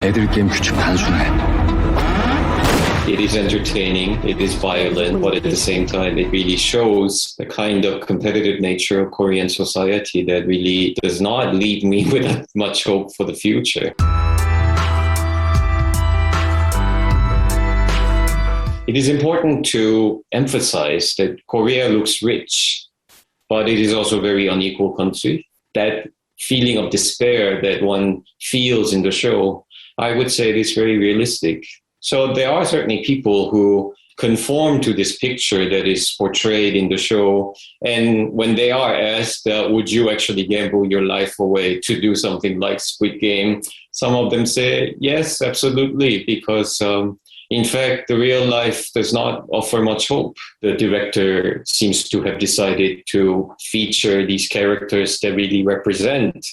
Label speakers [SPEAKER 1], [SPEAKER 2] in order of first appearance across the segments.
[SPEAKER 1] 애들 게임 규칙 단순해.
[SPEAKER 2] It is entertaining, it is violent, but at the same time, it really shows the kind of competitive nature of Korean society that really does not leave me with much hope for the future. It is important to emphasize that Korea looks rich, but it is also a very unequal country. That feeling of despair that one feels in the show, I would say it is very realistic. So there are certainly people who conform to this picture that is portrayed in the show. And when they are asked, would you actually gamble your life away to do something like Squid Game? Some of them say, yes, absolutely, because in fact, the real life does not offer much hope. The director seems to have decided to feature these characters that really represent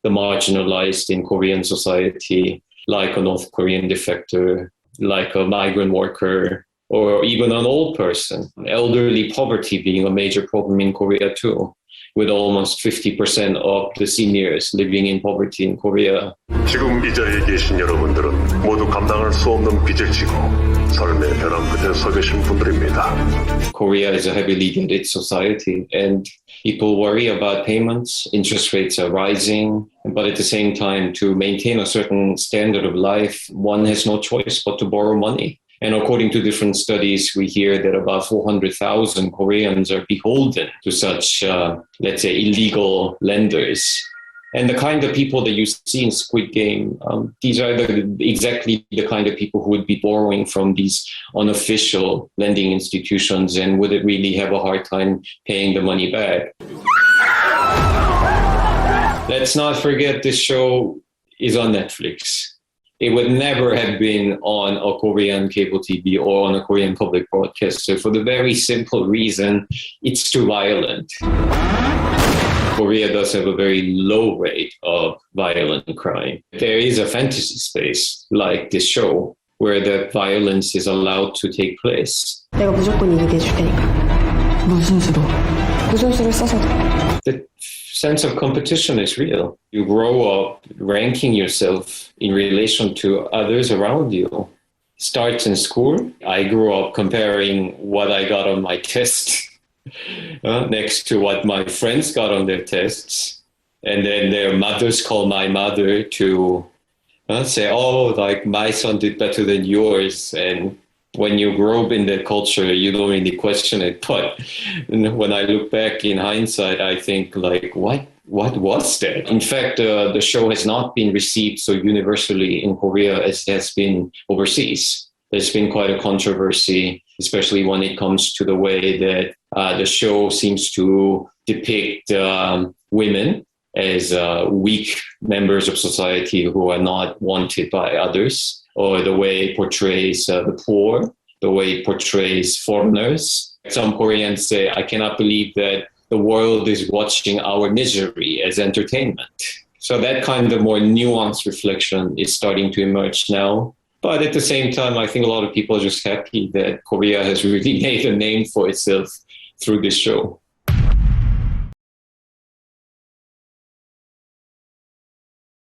[SPEAKER 2] the marginalized in Korean society, like a North Korean defector, like a migrant worker, or even an old person. Elderly poverty being a major problem in Korea too, with almost 50% of the seniors living in poverty in Korea.
[SPEAKER 3] 지금 이 자리에 계신 여러분들은 모두 감당할 수 없는 빚을 지고 삶의 벼랑 끝에 서 계신 분들입니다.
[SPEAKER 2] Korea is a heavily indebted society, and people worry about payments. Interest rates are rising, but at the same time, to maintain a certain standard of life, one has no choice but to borrow money. And according to different studies, we hear that about 400,000 Koreans are beholden to such, let's say, illegal lenders. And the kind of people that you see in Squid Game, these are exactly the kind of people who would be borrowing from these unofficial lending institutions and would really have a hard time paying the money back. Let's not forget this show is on Netflix. It would never have been on a Korean cable TV or on a Korean public broadcaster for the very simple reason it's too violent. Korea does have a very low rate of violent crime. There is a fantasy space like this show where the violence is allowed to take place.
[SPEAKER 4] 내가 무조건 이기게 해줄 테니까. 무슨 수로? 무슨 수를 써서도.
[SPEAKER 2] The sense of competition is real. You grow up ranking yourself in relation to others around you. Starts in school. I grew up comparing what I got on my test next to what my friends got on their tests. And then their mothers call my mother to say, oh, like my son did better than yours. And when you grow up in that culture, you don't really question it. But when I look back in hindsight, I think like, what was that? In fact, the show has not been received so universally in Korea as it has been overseas. There's been quite a controversy, especially when it comes to the way that the show seems to depict women as weak members of society who are not wanted by others, or the way it portrays the poor, the way it portrays foreigners. Some Koreans say, I cannot believe that the world is watching our misery as entertainment. So that kind of more nuanced reflection is starting to emerge now. But at the same time, I think a lot of people are just happy that Korea has really made a name for itself through this show.